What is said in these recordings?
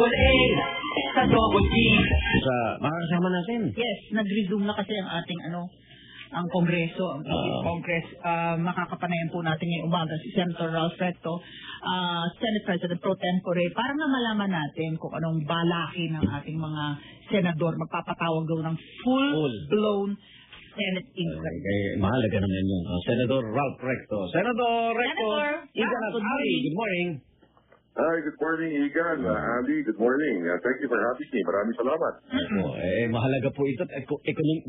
double A sa double G. Sa makakasama natin. Yes, nag-resume na kasi ang ating ang Kongreso, ang Congress. Makakapanayam po natin ngayong umaga si Senator Recto, Senate President Pro Tempore, para na malaman natin kung anong balakin ng ating mga senador. Magpapatawag daw ng full-blown Senate inquiry. Mahalaga naman yun. Senador Ralph Recto. Senador Recto, Igan at Ali, good morning. Hi, good morning, Igan. Andy, good morning. Thank you for having me. Maraming salamat. Mahalaga po ito.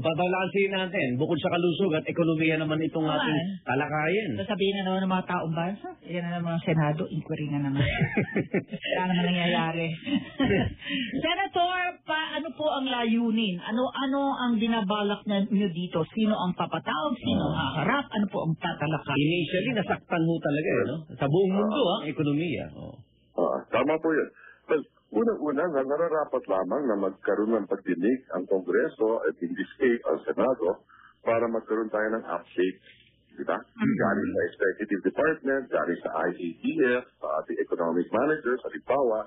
Babalansin natin. Bukod sa kalusog at ekonomiya naman itong ating talakayin. Sasabihin na naman ng mga taong bansa. Yan na naman ang Senado. Inquiry na naman. Wala naman nangyayari. Senator, ano po ang layunin? Ano ang binabalak niyo dito? Sino ang papatawag? Sino ang haharap? Ano po ang tatalakay? Initially, nasaktan mo talaga. No? Sa buong mundo, ang ekonomiya. Tama po yan. Well, unang-una, nararapat lamang na magkaroon ng pagdinig ang Kongreso at in this case, ang Senado, para magkaroon tayo ng update. Diba? Galing sa Executive Department, galing sa IATF, sa ating economic managers, sa Lipawa.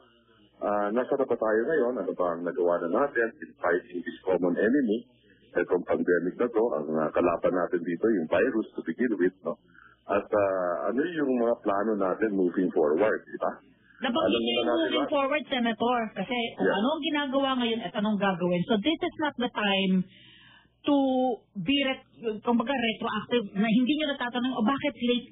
Nasa na ba tayo ngayon? Ano ba ang nagawa na natin in fighting this common enemy? Itong pandemic na to, ang kalaban natin dito, yung virus to begin with. No? At ano yung mga plano natin moving forward? Diba? Nabanggit niyo yung moving forward, Senator, kasi kung ano ang ginagawa ngayon at anong gagawin. So this is not the time to be retroactive na hindi niyo natatanong bakit late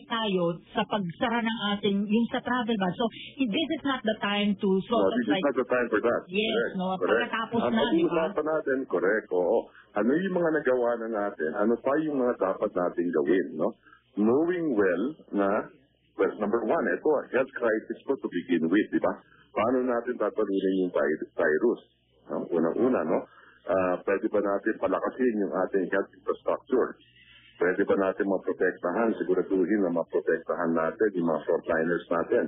tayo sa pagsara ng ating yung sa travel ban. So this is not the time to this is not the time for that. Yes, pagkatapos na, di ba? Natin, correct. Oo. Ano yung mga nagawa na natin? Ano pa yung mga dapat natin gawin, no? Knowing well na number one, ito, health crisis po to begin with, di ba? Paano natin tatalunin yung virus? Unang-una, no? Pwede ba natin palakasin yung ating health infrastructure? Pwede ba natin maprotektahan, siguraduhin na maprotektahan natin yung mga frontliners natin?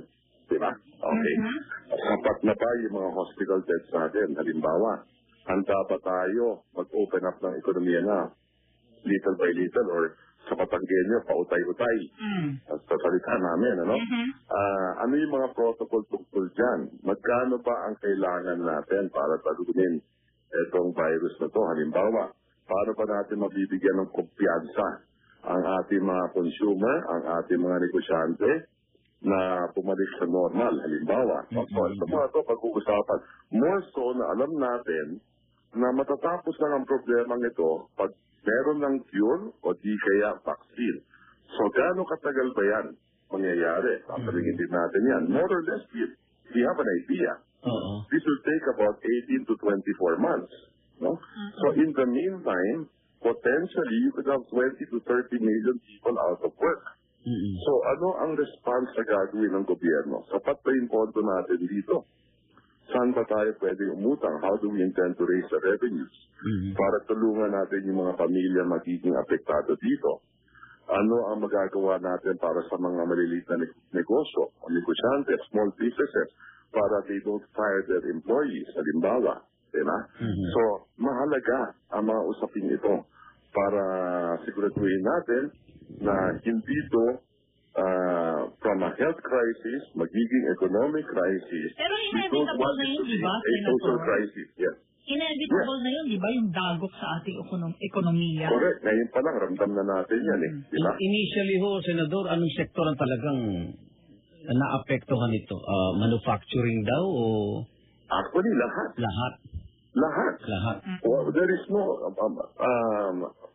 Di ba? Okay. Sapat na ba yung mga hospital beds natin? Halimbawa, handa ba tayo mag-open up ng ekonomiya na little by little or sa Patangenyo, pautay-utay. Sa salita namin, ano? Ano yung mga protocol tungkol dyan? Magkano ba ang kailangan natin para talunin itong virus na to? Halimbawa, paano ba natin mabibigyan ng kumpiyansa ang ating mga consumer, ang ating mga negosyante na pumalik sa normal? Halimbawa, sa mga ito pag-uusapan. More so na alam natin na matatapos lang ang problemang ito pag meron ng cure o di kaya vaccine. So, gaano katagal ba yan mangyayari? Paparingin din natin yan. More or less, we have an idea. This will take about 18 to 24 months. No? So, in the meantime, potentially, you could have 20 to 30 million people out of work. So, ano ang response na gagawin ng gobyerno? Sapat ba yung pondo natin dito? Saan ba tayo pwede umutang? How do we intend to raise the revenues? Para tulungan natin yung mga pamilya magiging apektado dito. Ano ang magagawa natin para sa mga maliliit na negosyo o negosyante, small businesses, para they don't fire their employees, halimbawa. Diba? So, mahalaga ang mga usapin ito para siguraduhin natin na hindi ito from a health crisis, magiging economic crisis. Pero inevitable na yun, di ba? A social crisis, yes. Inevitable na yun, di ba? Yung dagok sa ating ekonomiya. Correct. Ngayon pa lang, ramdam na natin yan eh. Diba? Initially ho, Senador, anong sektor ang talagang naapektuhan ito? Manufacturing daw o? Actually, lahat. Lahat. Well, there is no,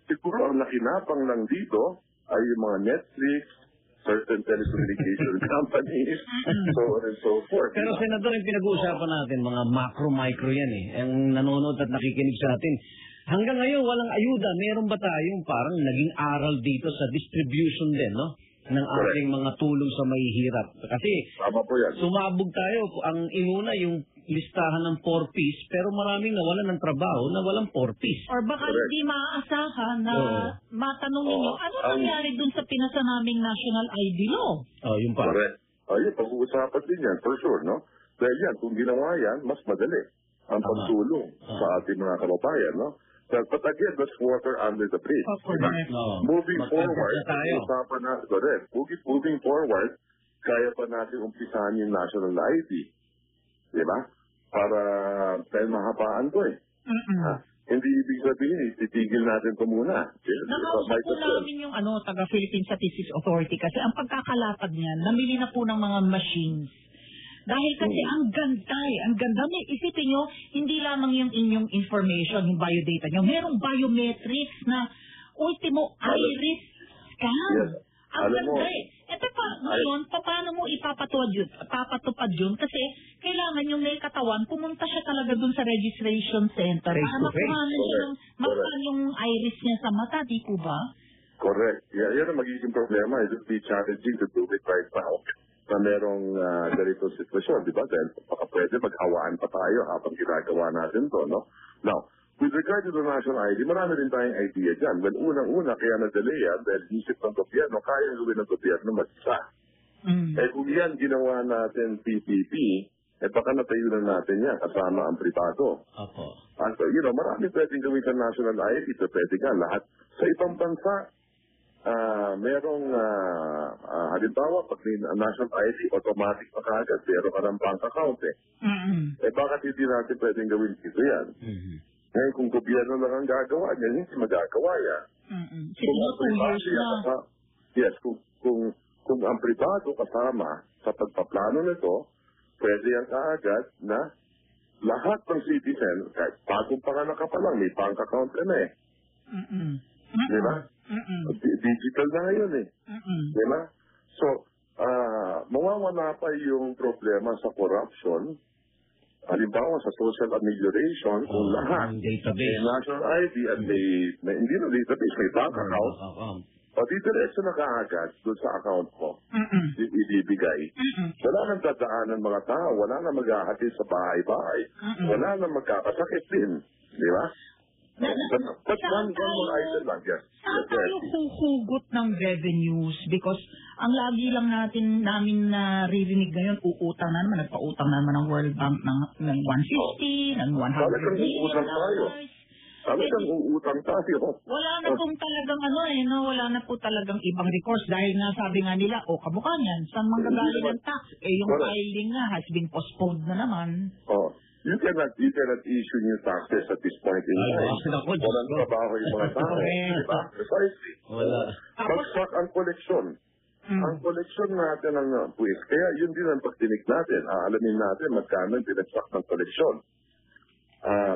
siguro ang nakinapang lang dito ay yung mga Netflix, certain telecommunication companies, so on and so forth. Pero Senador, yung pinag-uusapan natin, mga macro-micro yan eh. Ang nanonood at nakikinig sa atin. Hanggang ngayon, walang ayuda. Meron ba tayong parang naging aral dito sa distribution din, no? Ng ating mga tulong sa mahihirap. Kasi sumabog tayo. Ang inuna yung listahan ng 4Ps, pero maraming nawalan ng trabaho na walang 4Ps. Or baka hindi maaasahan na matanong ninyo, ano nangyari dun sa pinasa naming national ID law? Yung pa. Correct. Yun, pag-uusapan din yan, for sure, no? Dahil yan, kung ginawa yan, mas madali ang pagtulong sa ating mga kababayan, no? But again, that's water under the bridge. Moving forward, moving forward, kaya pa natin umpisahan yung national ID. Di ba? Para, dahil mahabaan to eh. Hindi ibig sabihin, titigil natin ito muna. Nakausap po namin yung taga-Philippine Statistics Authority kasi ang pagkakalapad niyan, namili na po ng mga machines. Dahil kasi ang ganda. Isipin nyo, hindi lamang yung inyong information, yung biodata nyo, merong biometrics na ultimo iris scan. Yes. Ang ganda eh. Ito pa, ngayon, paano mo ipapatupad yun? Kasi kailangan yung may katawan, pumunta siya talaga dun sa registration center para makuha yung iris niya sa mata, di po ba? Correct. Yan ang magiging problema. It will be challenging to do it right now na merong ganito sitwasyon, di ba? Dahil baka pwede maghawaan pa tayo habang ginagawa natin to, no? Now, with regard to the national ID, marami rin tayong idea dyan. Well, unang-una, kaya na-delay yan dahil isip ng gobyerno, kaya gawin ng gobyerno mag-isa. Eh kung yan ginawa natin PPP, baka natayo na natin yan kasama ang privado. At marami pwedeng gawin sa national ID. Ito pwede nga lahat. Sa ibang bansa, merong halimbawa, pag national ID, automatic na kagad, pero ka ng bank account eh. Bakit hindi natin pwedeng gawin dito yan? Ngayon, kung gobyerno lang ang gagawa, yan hindi magagawa yan. Kung ang privado kasama sa pagpaplano nito, pwede yan kaagad na lahat ng citizen, kahit bagong panganak ka pa lang, may bank account ka na eh. Di ba? Digital na ngayon eh. Di ba? So, mawawala pa yung problema sa corruption. Halimbawa sa social amelioration, kung lahat may national ID at hindi na database, may bank account, o di diretso na kaagad doon sa account ko, ibibigay. Wala nang dadaanan mga tao, wala nang maghahatid sa bahay-bahay, wala nang magkakasakit din. Di ba? But one more item lang, yes. Saan tayo huhugot ng revenues? Because ang lagi lang namin naririnig ngayon, uutang na naman, nagpautang na naman ng World Bank ng 150, ng 100 million dollars. Talagang uutang tayo. Wala na pong talagang wala na po talagang ibang recourse dahil nga sabi nga nila, kamukha niyan, saan manggagaling ng tax? Yung filing nga has been postponed na naman. You cannot issue new taxes at this point in time. Walang trabaho yung mga tao. Diba? Precisely. Bagsak ang koleksyon. Ang koleksyon natin ang buwis. Kaya yun din ang pagdinig natin. Alamin natin magkano yung binagsak ng koleksyon.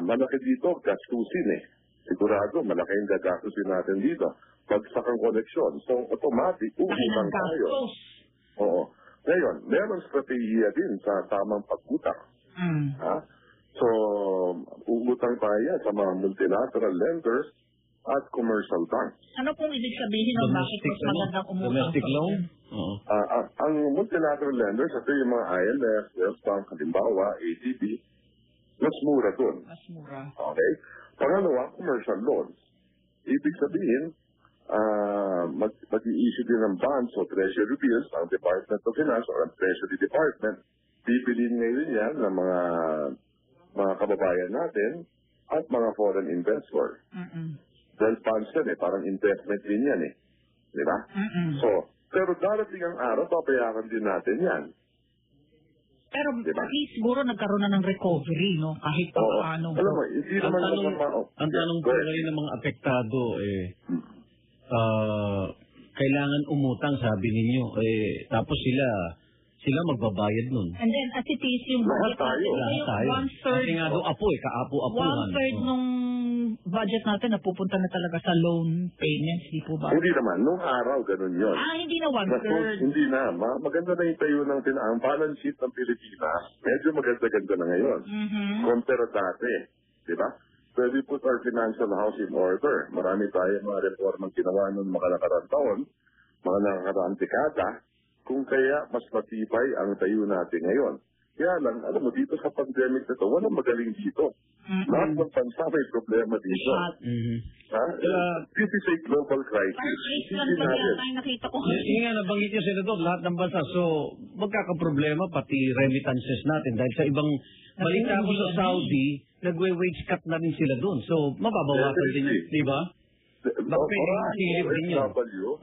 Malaki dito, gastusin eh. Sigurado, malaki yung gagastusin natin dito. Bagsak ang koleksyon. So, automatic, uutang tayo. Oo. Ngayon, meron strategiya din sa tamang pag-utang. So, uutang tayo sa mga multilateral lenders at commercial banks. Ano pong ibig sabihin ng bakit mas magandang umutang? Domestic loan? Ang multilateral lenders, ito yung mga IMF, World Bank, halimbawa, ADB, mas mura dun. Mas mura. Okay? Pangalawa, commercial loans. Ibig sabihin, mag-i-issue din ng bonds o treasury bills ang Department of Finance or ang Treasury Department. Bibilin ngayon yan ng mga kababayan natin at mga foreign investor. Dahil funds yan parang investment din yan Di ba? So, pero darating ang araw, papayaran din natin yan. Pero diba? Siguro nagkaroon na ng recovery, no? Kahit paano. Alam mo, hindi naman ang tanong po ngayon ng mga apektado, kailangan umutang, sabi ninyo, tapos sila magbabayad nun. And then, as it is, yung budget natin, Kasi nga doon, kaapo-apuhan. One-third nung budget natin napupunta na talaga sa loan payments, di po ba? Hindi naman. Nung araw, ganun yun. Hindi na one-third. Hindi na. Maganda na yung tayo ng ang balance sheet ng Pilipinas. Medyo maganda-ganda na ngayon. Compare dati. Di ba? So, we put our financial house in order. Marami tayo mga reformang ginawa noong mga nakarang taon, mga nakarang dekada, kung kaya mas matibay ang tayo natin ngayon. Kaya lang, alam mo, dito sa pandemic na ito, walang magaling dito. Lahat ng bansa may problema dito. This is a global crisis. Iceland pa tayo nakita ko. Yung nga, nabanggit niyo, Senador, lahat ng bansa. So, magkakaproblema pati remittances natin. Dahil sa ibang balita ko sa Saudi, nagwe-wage cut na rin sila doon. So, mababawasan din yun, di ba? Bakit silip din yun?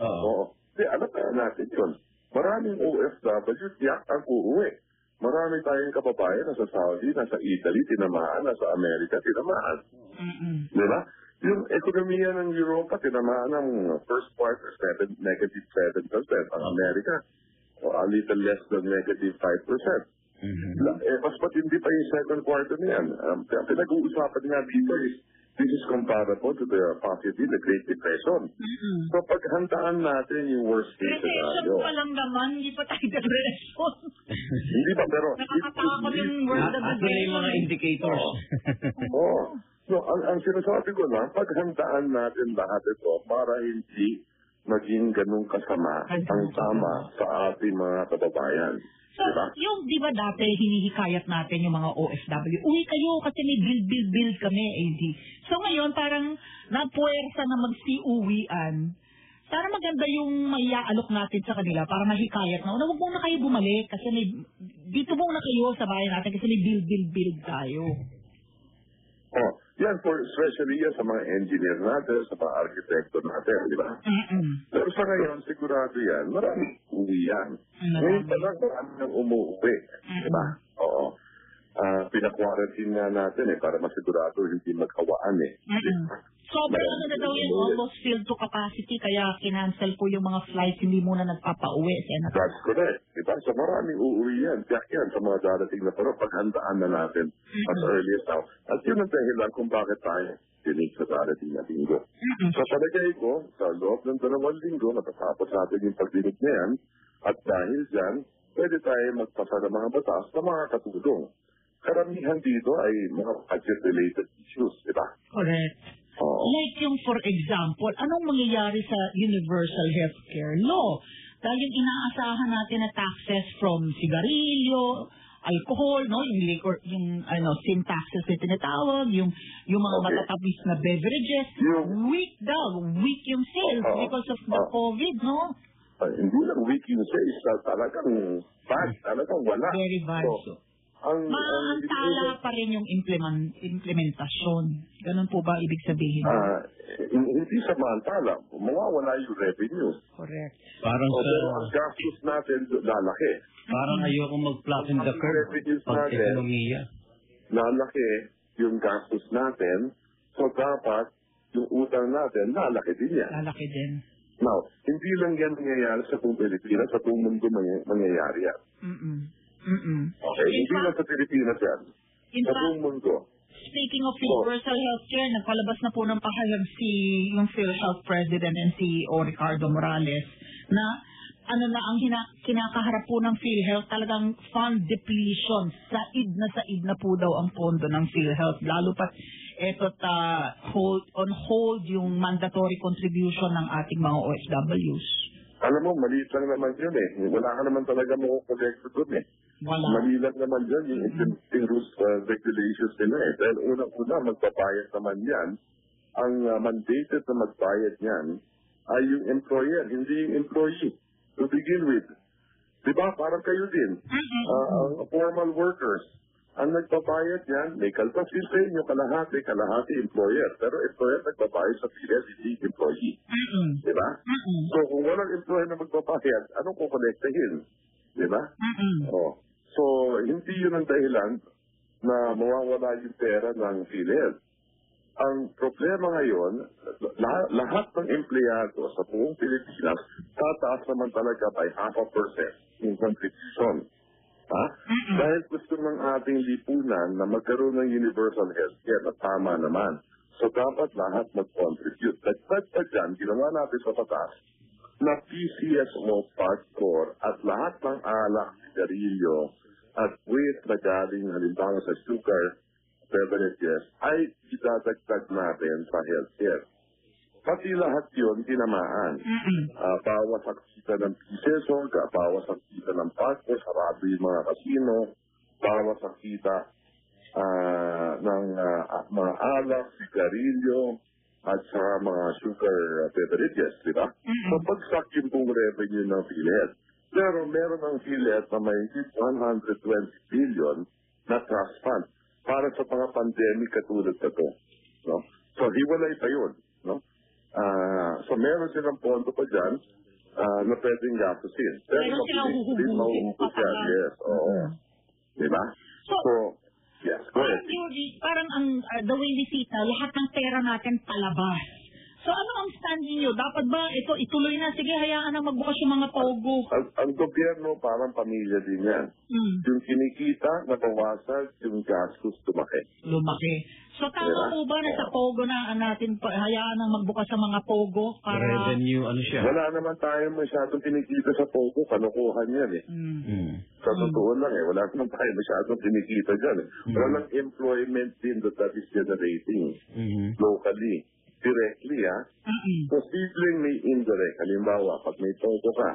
Oo. Alam na natin yun. maraming OFW tiyak ang uuwi. Marami tayong kababayan nasa Saudi, nasa Italy, tinamaan, nasa Amerika, tinamaan. Di ba? Yung ekonomiya ng Europa, tinamaan ng first quarter, negative 7%. Ang Amerika, a little less than negative 5%. Mas matindi pa yung second quarter niyan. Pinag-uusapan nga dito is, this is comparable to the possibly the Great Depression. So paghandaan natin yung worst case scenario. Recession pa lang naman, hindi pa tayo depression. Hindi pa, pero nakakatakot yung word of the day. Yung mga indicators. So, ang sinasabi ko lang, paghandaan natin lahat ito para hindi maging ganun kasama ang tama sa ating mga kababayan. So, yung di ba dati hinihikayat natin yung mga OFW, uwi kayo kasi may build kami, AD. So ngayon parang napuwersa na magsi-uwian. Sana maganda yung maiaalok natin sa kanila para mahikayat na, huwag muna kayo bumalik kasi dito muna kayo sa bayan natin kasi may build tayo. Yan, especially yan sa mga engineer natin, sa mga arkitekto natin, di ba? Pero sa ngayon, sigurado yan, maraming uwi yan. Ngayon pa lang, maraming umuwi, di ba? Oo. Pina-quarantine nga natin para masigurado hindi maghawaan Sobrang na daw yung almost filled to capacity, kaya kinancel po yung mga flights, hindi muna nagpapauwi. That's correct. Diba? So maraming uuwi yan. Tiyak yan sa mga darating na pero paghandaan na natin as early as now. At yun ang dahilan kung bakit tayo tinig sa darating na linggo. So palagay ko, sa loob ng 2 linggo, natatapos natin yung pagdinig na yan. At dahil dyan, pwede tayo magpasa ng mga batas na mga katulong. Karamihan dito ay mga budget-related issues, diba? Correct. Like yung, for example, anong mangyayari sa universal healthcare law? Dahil yung inaasahan natin na taxes from sigarilyo, alcohol, no, yung liquor, yung sin taxes na tinatawag, yung mga matatamis na beverages, weak yung sales because of the COVID, no? Hindi lang weak yung sales, talagang bad, talagang wala. Very bad. So, maantala pa rin yung implementasyon. Ganun po ba ibig sabihin? Hindi sa maantala. Mawawala yung revenues. Correct. Parang ang gastos natin lalaki. Parang ayoko mag-flatten the curve pag-ekonomiya. Lalaki yung gastos natin. So dapat yung utang natin, lalaki din yan. Lalaki din. Now, hindi lang yan nangyayari sa buong Pilipinas, sa buong mundo mangyayari yan. Okay, hindi lang sa Pilipinas yan. Sa buong mundo. Speaking of universal healthcare, nagpalabas na po ng pahayag yung PhilHealth President and CEO Ricardo Morales na ang kinakaharap po ng PhilHealth talagang fund depletion. Said na po daw ang pondo ng PhilHealth. Lalo pat on hold yung mandatory contribution ng ating mga OFWs. Alam mo, maliit lang naman yun Wala ka naman talaga makukolekto doon Wala. Mali lang naman yun yung implementing rules, regulations nila Dahil unang-una, magbabayad naman yan. Ang mandated na magbayad yan ay yung employer, hindi yung employee to begin with. Diba? Parang kayo din. Formal workers. Ang nagbabayad yan, may kaltas din sa inyo, kalahati employer. Pero employer nagbabayad sa PhilHealth, hindi employee. Diba? So kung walang employer na magbabayad, anong kukonektahin? Diba? So hindi yun ang dahilan na mawawala yung pera ng PhilHealth. Ang problema ngayon, lahat ng empleyado sa buong Pilipinas, tataas naman talaga by 0.5% yung contribution. Dahil gusto ng ating lipunan na magkaroon ng universal healthcare na tama naman. So dapat lahat mag-contribute. Dagdag pa dyan, ginawa natin sa batas na PCSO Part 4 at lahat ng alak, sigarilyo at weight na galing halimbawa sa sugar beverages ay idadagdag natin sa healthcare. Pati lahat yun tinamaan. Bawas ang kita ng PCSO, bawas ang kita ng pasto, sarado yung mga kasino, bawas ang kita ng mga alak, sigarilyo, at sa mga sugar beverages, di ba? So, pagsak yung pong revenue ng PhilHealth. Pero meron ng PhilHealth na may 120 billion na trust fund para sa mga pandemic katulad na ito. No? So, hiwalay pa yun. No? So, meron silang pondo pa dyan na pwedeng gastusin. Pero silang huhugutin pa pala. Yes, oo. Diba? So, yes, go ahead. Georgie, parang the way we see it, lahat ng pera natin palabas. So ano ang stand niyo? Dapat ba ito ituloy na? Sige, hayaan na magbukas yung mga pogo. Ang gobyerno parang pamilya din yan. Yung kinikita, nabawasan, yung gastos lumaki. So tama po ba na sa pogo na natin hayaan na magbukas sa mga pogo para... Revenue, ano siya? Wala naman tayo masyadong kinikita sa pogo. Kalokohan yan eh. Sa totoo lang eh. Wala naman tayo masyadong kinikita dyan eh. Walang employment din that is generating locally. Directly, posibleng may indirect. Halimbawa, pag may pogo ka,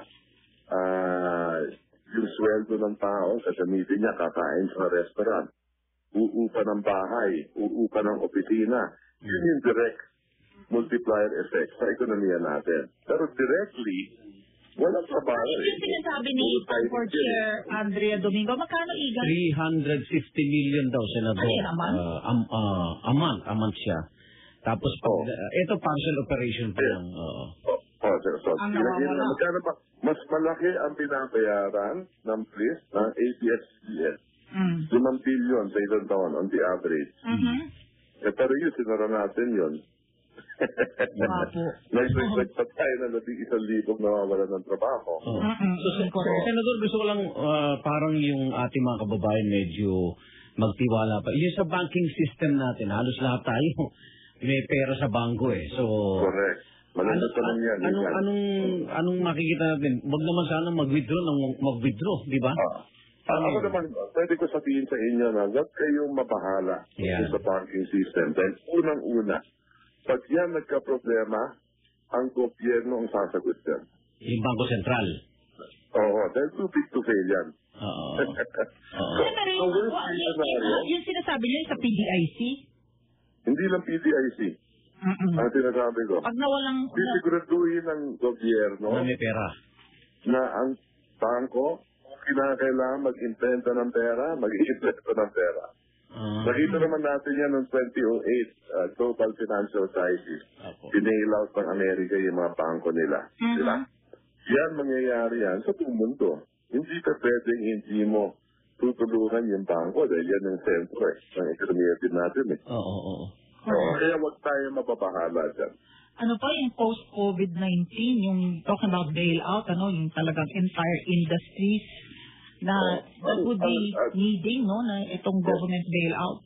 yung sweldo ng tao, gagamitin niya, kakain sa restaurant, uupa ng bahay, uupa ng opisina. Yun yung direct multiplier effect sa ekonomiya natin. Pero directly, walang trabaho. Yung sinasabi ni Tempore Chair Andrea Domingo, magkano iga? 350 million daw, Senador. Ay, a month siya. Tapos, ito partial operation pa lang. Magkano ba? Mas malaki ang pinabayaran ng police ng ABS-CBN. 5 billion sa isang taon on the average. Pero yun, sinara natin yun. Nag-expect pa tayo na 1,000 nawawalan ng trabaho. Senador, gusto ko lang parang yung ating mga kababayan medyo magtiwala pa. Yung sa banking system natin, halos lahat tayo may pera sa bangko eh. So, correct. Maganda naman yan. Anong makikita natin? Wag naman sana mag-withdraw, di ba? Ako naman, pwede ko sabihin sa inyo na huwag kayong mabahala sa banking system. Dahil unang-una, pag yan nagka-problema, ang gobyerno ang sasagot yan. Yung Bangko Sentral? Oo, dahil too big to fail yan. Yung sinasabi niyo sa PDIC? Hindi lang PDIC. Ang sinasabi ko. Pag nawalang... Sisiguraduhin ng gobyerno na may pera. Na ang bangko, kinakailangan mag-impenta ng pera, mag-impenta ng pera. Nakita naman natin yan noong 2008, Global Financial Crisis. Pinail out ng Amerika yung mga bangko nila. Diba? Yan, mangyayari yan sa buong mundo. Hindi ka pwedeng hindi mo tutulungan yung bangko dahil yan ang sentro ng ekonomiya din natin eh. Kaya huwag tayo mapapahala dyan. Ano pa yung post-COVID-19, yung talking about bailout, yung talagang entire industries na that would be needing, na itong government bailout?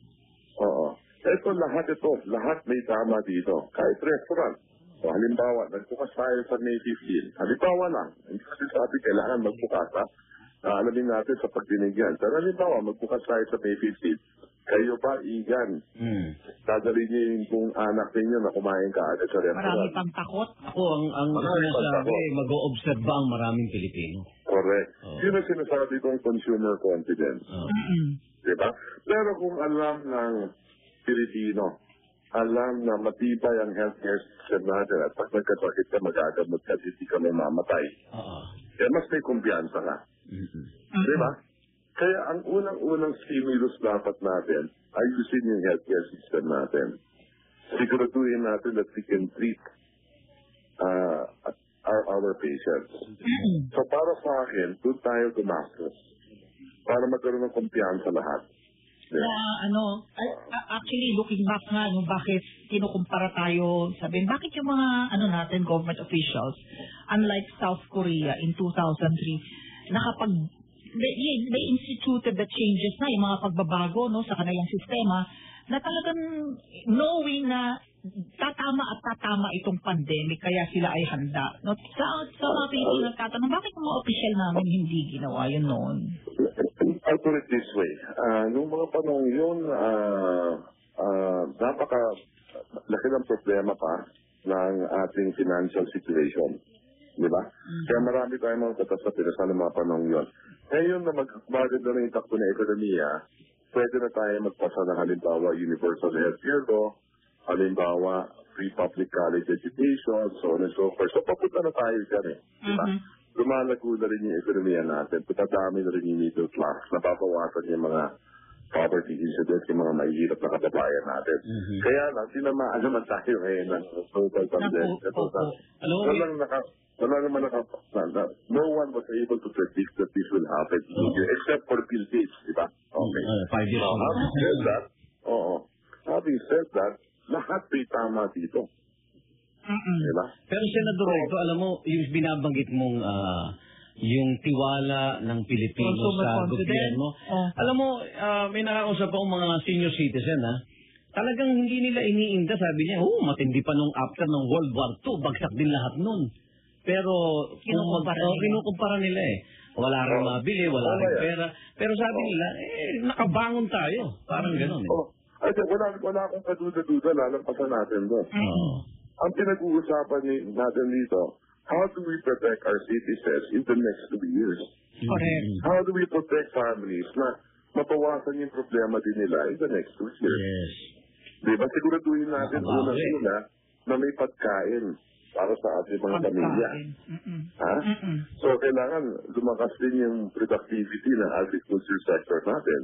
Lahat may tama dito. Kahit restaurant. Halimbawa, nagbukas tayo sa May 15. Halimbawa lang, hindi kasi sabi kailangan magbukas alamin natin sa pagdinig yan. Pero halimbawa, magbukas tayo sa May 15. Kayo ba, Igan? Dadalhin niyo yung kung anak ninyo na kumain ka agad sa restaurant. Marami pang takot. Ang sinasabi, mag-o-observe ba ang maraming Pilipino? Correct. Yun ang sinasabi kong consumer confidence. Diba? Pero kung alam ng Pilipino, alam na matibay ang healthcare system natin at pag nagkasakit ka, magagamot ka, hindi ka may mamatay. Kaya mas may kumpiyansa ka. Diba? Kaya ang unang stimulus dapat natin, ayusin yung healthcare system natin. Siguraduhin natin that we can treat our patients. So para sa akin, doon tayo gumastos para magkaroon ng kumpiyansa lahat. Actually looking back nga, bakit kinukumpara tayo, sabihin, bakit yung mga natin, government officials, unlike South Korea in 2003, they instituted the changes na, yung mga pagbabago sa kanilang sistema, na talagang knowing na tatama itong pandemic, kaya sila ay handa. Sa mga people nagtatanong, bakit mga official namin hindi ginawa yun noon? I'll put it this way. Nung mga panahon yun, laki ng problema pa ng ating financial situation. Di ba? Kaya marami tayong mga katas na pinasa ng mga panahon yun. Ngayon na maganda na yung takbo na ekonomiya, pwede na tayo magpasa ng halimbawa universal healthcare law, halimbawa free public college education, so on and so forth. So papunta na tayo dyan eh. Diba? Lumalago na rin yung ekonomiya natin, patadami na rin yung middle class, napapawasan yung mga poverty incidents, yung mga mahihirap na kababayan natin. Kaya lang, sinamaan naman tayo ngayon ng global pandemic. wala naman no one was able to predict that this will happen except for Bill Gates, di ba? Okay. 5 years ago. Having said that, lahat may tama dito. Diba? Pero Senador Recto, alam mo, yung binabanggit mong yung tiwala ng Pilipino sa gobyerno. Alam mo, may nakakausap akong mga senior citizen, talagang hindi nila iniinda. Sabi niya, matindi pa nung after ng World War II, bagsak din lahat nun. Pero kinukumpara nila wala rin mabili, wala rin pera. Pero sabi nila, nakabangon tayo. Parang gano'n wala akong kaduda-duda, lalampasan natin doon. Ang pinag-uusapan natin dito, how do we protect our citizens in the next 2 years? Correct. How do we protect families na mapawasan yung problema din nila in the next 2 years? Yes. Diba? Siguraduhin natin una na may pagkain para sa ating mga pamilya. So, kailangan lumakas din yung productivity ng agriculture sector natin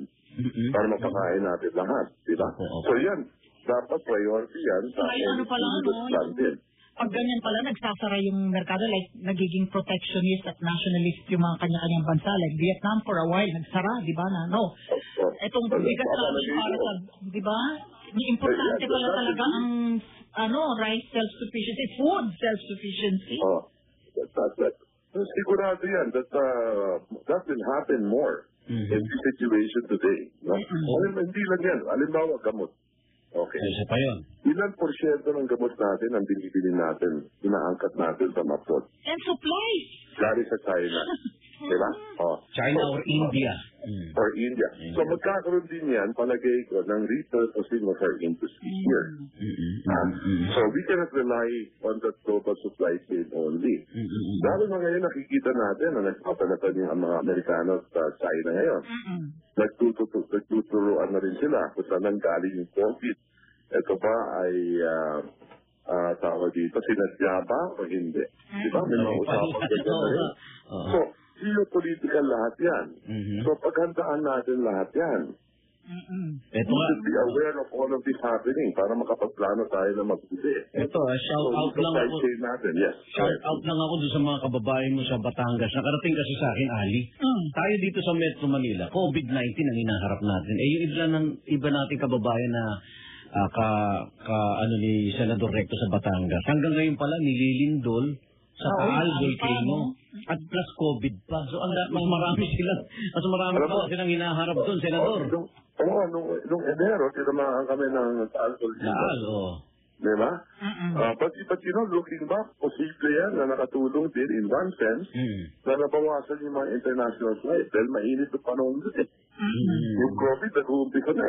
para mapakain natin lahat. Diba? So, yan. Dapat priority yan sa plan din. Pag ganyan pala, nagsasara yung merkado, like nagiging protectionist at nationalist yung mga kanya-kanyang bansa. Like Vietnam for a while, nagsara, di ba na? No. Itong bigat natin para sa, di ba? Importante pala talaga ang rice self-sufficiency, food self-sufficiency. Sigurado yan. That will happen more in this situation today. No? Hindi lang yan. Halimbawa, gamot. Okay. Isa pa yun. Ilan porsyento ng gamot natin ang binibili natin, inaangkat natin sa mapot? And supplies. Galing sa China. Diba? China or India. Or India. So magkakaroon din yan, palagay ko, ng repurposing of our industry here. So we cannot rely on the global supply chain only. Dahil na ngayon nakikita natin na nagpapanatan yung mga Amerikano sa China ngayon. Nagtuturuan na rin sila kung saan nanggaling yung COVID. Ito ba ay tawag dito, sinadya ba o hindi? Diba? May mga usapan ganyan na rin. So, geopolitical lahat yan. So, paghandaan natin lahat yan. We should be aware of all of this happening para makapagplano tayo na mabuti. Ito, shout out lang ako. Yes. Shout out lang ako doon sa mga kababayan mo sa Batangas. Nakarating kasi sa akin, Ali. Tayo dito sa Metro Manila, COVID-19 ang hinaharap natin. Yung iba nating kababayan na ni Senador Recto sa Batangas. Hanggang ngayon pala, nililindol sa Taal Volcano. At plus COVID pa. So, mas marami silang hinaharap doon, Senador. Nung Enero, tinamaan kami ng Taal Volcano. Diba? But looking back, posible yan na nakatulong din in one sense na nabawasan yung mga international flight dahil mainit na panahon doon Yung COVID, nag-uumpisa na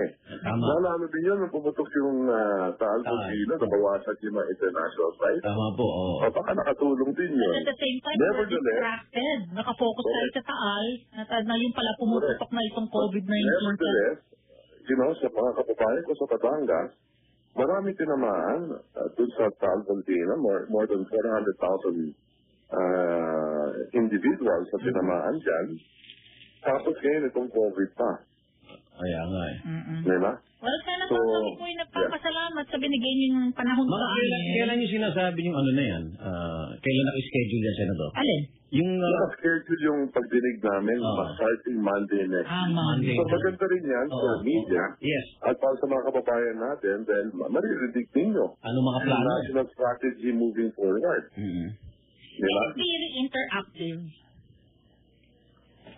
Lalo din yun, nung pumutok yung Taal Volcano, nabawasan yung mga international flight. Tama po. Baka nakatulong din yun. At the same time, distracted. Nakafocus tayo sa Taal na yung pala pumutok na itong COVID-19. Nevertheless, sa mga kababayan ko sa Batangas, marami tinamaan dun sa Taal Volcano, more than 400,000 individuals sa tinamaan dyan. Tapos ngayon itong COVID pa. Kaya nga Diba? Well, sana po kami po nagpapasalamat sa binigay niyong panahon sa amin. Kailan yung sinasabi yung na yan? Kailan naka-schedule yan, Senador? Alin? Naka-schedule yung pagdinig namin starting Monday next week. Monday. So maganda rin yan for media. Yes. At para sa mga kababayan natin, then maririnig ninyo. Ano mga plano? National strategy moving forward. Diba? It's very interactive.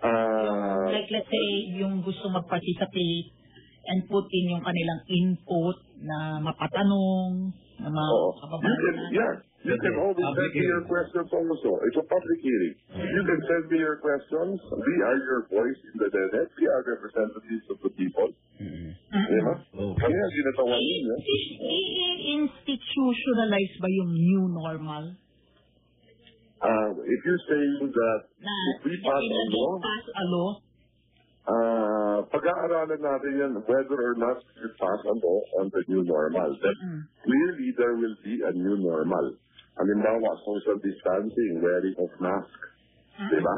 Like let's say, yung gusto mag-participate and put in yung kanilang input na mapatanong, na mga kababayan natin. You can always send me your questions also. It's a public hearing. You can send me your questions. We are your voice in the Senate. We are representatives of the people. Diba? Kaya ginatawan ninyo. I-institutionalize ba yung new normal? If you say that if we pass a law, pag-aaralan natin yan whether or not we pass a law on the new normal. That clearly there will be a new normal. Halimbawa, social distancing, wearing of mask. Diba?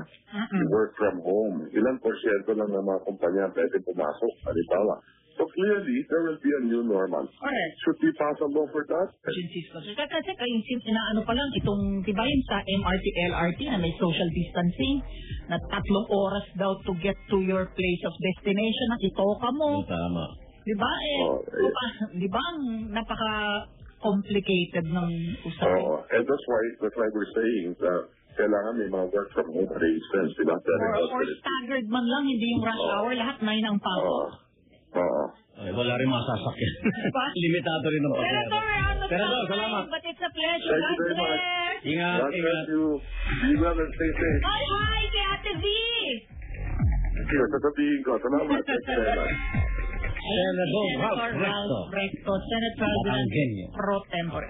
Work from home. Ilan porsyento lang ng mga kumpanya pwede pumasok? Halimbawa, So clearly, there will be a new normal. Correct. Should we pass a law for that? Agencies kasi kayo inaano pa lang itong diba yung sa MRT, LRT na may social distancing na 3 oras daw to get to your place of destination na itoka mo. Tama. Diba diba ang napaka-complicated ng usapan. And that's why we're saying that kailangan may mga work from home arrangements, diba? Or staggered man lang, hindi yung rush hour, lahat 9 ang pasok. Ay, wala rin masasakyan. Limitado rin ang pagkakita. Senador, salamat. But it's a pleasure. Thank you very much. Ingat, God ingat. bless you. Be well and stay safe. Hi, kay Ate V! Sige, sasabihin ko. Salamat. Thank you very much. Senador Ralph Recto, Senate President Hakbangin. pro tempore.